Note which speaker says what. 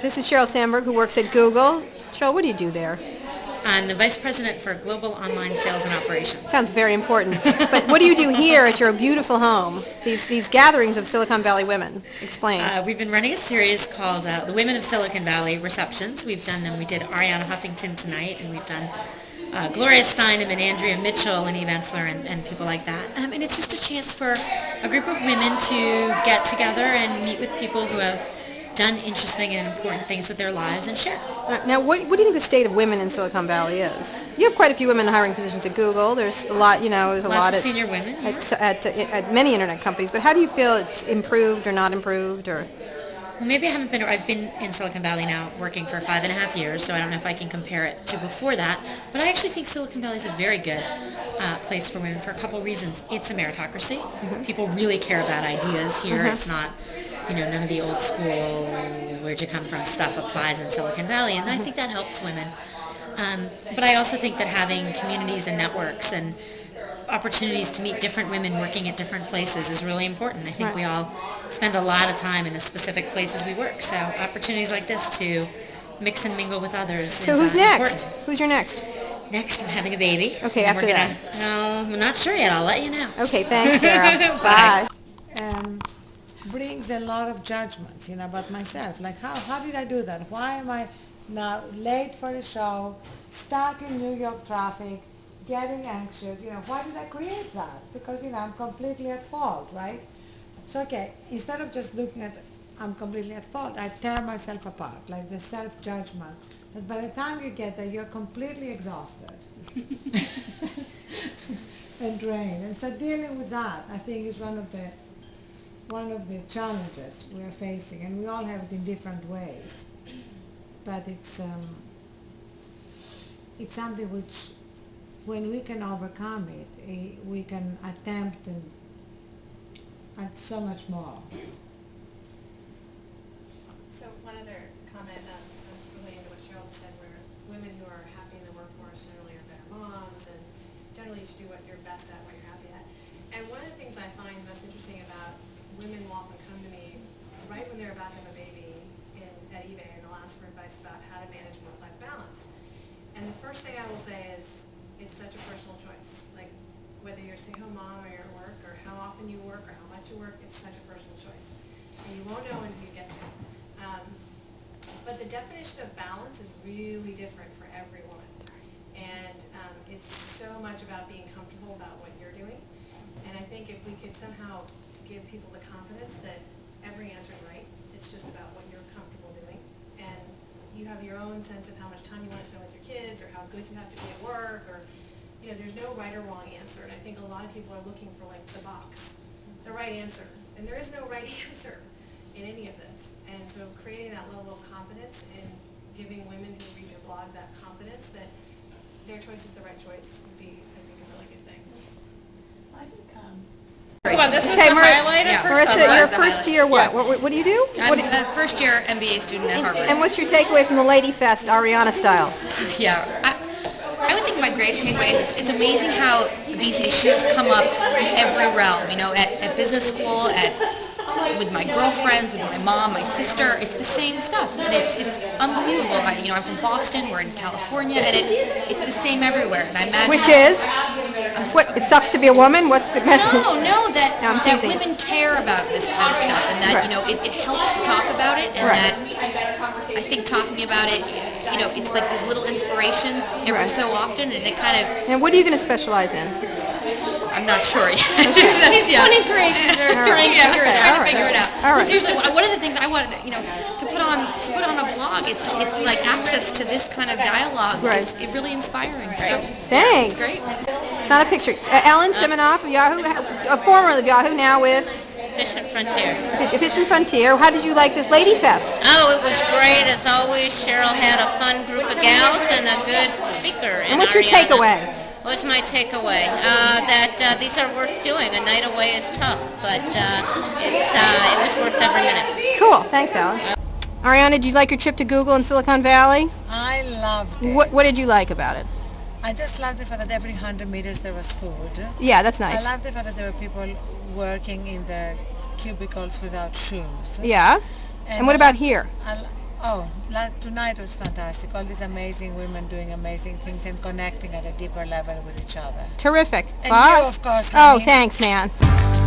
Speaker 1: This is Cheryl Sandberg, who works at Google. Cheryl, what do you do there?
Speaker 2: I'm the Vice President for Global Online Sales and Operations.
Speaker 1: Sounds very important. But what do you do here at your beautiful home? These gatherings of Silicon Valley women. Explain.
Speaker 2: We've been running a series called the Women of Silicon Valley Receptions. We've done them. We did Arianna Huffington tonight, and we've done Gloria Steinem and Andrea Mitchell and Eve Ensler and people like that. And it's just a chance for a group of women to get together and meet with people who have done interesting and important things with their lives and share.
Speaker 1: Now, what do you think the state of women in Silicon Valley is? You have quite a few women in hiring positions at Google. There's a lot, there's a lot
Speaker 2: of senior women
Speaker 1: at many internet companies. But how do you feel it's improved or not improved, or?
Speaker 2: Well, maybe I've been in Silicon Valley now working for 5.5 years, so I don't know if I can compare it to before that. But I actually think Silicon Valley is a very good place for women for a couple of reasons. It's a meritocracy. Mm-hmm. People really care about ideas here. Mm-hmm. It's not, none of the old school, where'd you come from stuff applies in Silicon Valley, and I think that helps women. But I also think that having communities and networks and opportunities to meet different women working at different places is really important. I think we all spend a lot of time in the specific places we work, so opportunities like this to mix and mingle with others is important.
Speaker 1: So who's next? Who's your next?
Speaker 2: Next, I'm having a baby.
Speaker 1: Okay, after that.
Speaker 2: I'm not sure yet. I'll let you know.
Speaker 1: Okay, thanks, Cheryl. Bye.
Speaker 3: Brings a lot of judgments, about myself. Like, how did I do that? Why am I now late for the show, stuck in New York traffic, getting anxious? Why did I create that? Because, I'm completely at fault, right? So, okay, instead of just looking at I'm completely at fault, I tear myself apart, like the self-judgment. That by the time you get there, you're completely exhausted and drained. And so dealing with that, I think, is one of the challenges we are facing, and we all have it in different ways. But it's something which, when we can overcome it, we can attempt at so much more.
Speaker 4: So one other comment was relating to what Cheryl said, where women who are happy in the workforce generally are better moms, and generally you should do what you're best at, what you're happy at. And one of the things I find most interesting about women will often come to me right when they're about to have a baby at eBay, and they'll ask for advice about how to manage work-life balance. And the first thing I will say is, it's such a personal choice. Like, whether you're a stay-at-home mom or you're at work, or how often you work, or how much you work, it's such a personal choice. And you won't know until you get there. But the definition of balance is really different for every woman. And it's so much about being comfortable about what you're doing. And I think if we could somehow give people the confidence that every answer is right, it's just about what you're comfortable doing. And you have your own sense of how much time you want to spend with your kids, or how good you have to be at work, or, there's no right or wrong answer. And I think a lot of people are looking for, like, the box, the right answer. And there is no right answer in any of this. And so creating that level of confidence and giving women who read your blog that confidence that their choice is the right choice would be, I think, a really good thing.
Speaker 3: I think
Speaker 5: Come on, this was the highlight of
Speaker 1: Marissa, your first year what? Yeah. What do you do?
Speaker 5: I'm a first-year MBA student at Harvard.
Speaker 1: And what's your takeaway from the Lady Fest, Arianna style?
Speaker 5: Yeah, I would think my greatest takeaway is it's amazing how these issues come up in every realm. At business school, with my girlfriends, with my mom, my sister, it's the same stuff, and it's unbelievable. I'm from Boston, we're in California, and it's the same everywhere. And I imagine
Speaker 1: which is what it sucks to be a woman. What's the message?
Speaker 5: No, that women care about this kind of stuff, and that it helps to talk about it, and that I think talking about it, it's like these little inspirations every so often, and it kind of.
Speaker 1: And what are you going to specialize in?
Speaker 5: I'm not sure yet.
Speaker 4: She's 23. She's trying
Speaker 5: to figure it out.
Speaker 1: All right.
Speaker 5: But seriously, one of the things I wanted, to put on a blog, it's like access to this kind of dialogue is really inspiring. So,
Speaker 1: thanks.
Speaker 5: It's great.
Speaker 1: It's not a picture. Ellen Siminoff of Yahoo, a former of Yahoo, now with
Speaker 6: Efficient Frontier.
Speaker 1: Efficient Frontier. How did you like this Lady Fest?
Speaker 6: Oh, it was great as always. Cheryl had a fun group of gals and a good speaker.
Speaker 1: And what's your takeaway?
Speaker 6: What's my takeaway? That these are worth doing. A night away is tough, but it was worth every minute.
Speaker 1: Cool. Thanks, Ellen. Arianna, did you like your trip to Google in Silicon Valley?
Speaker 3: I loved it.
Speaker 1: What did you like about it?
Speaker 3: I just loved the fact that every 100 meters there was food.
Speaker 1: Yeah, that's nice.
Speaker 3: I loved the fact that there were people working in the cubicles without shoes.
Speaker 1: Yeah. And what about here?
Speaker 3: Oh, tonight was fantastic. All these amazing women doing amazing things and connecting at a deeper level with each other.
Speaker 1: Terrific.
Speaker 3: And
Speaker 1: Bob?
Speaker 3: you, of course,
Speaker 1: Oh,
Speaker 3: honey.
Speaker 1: thanks, man.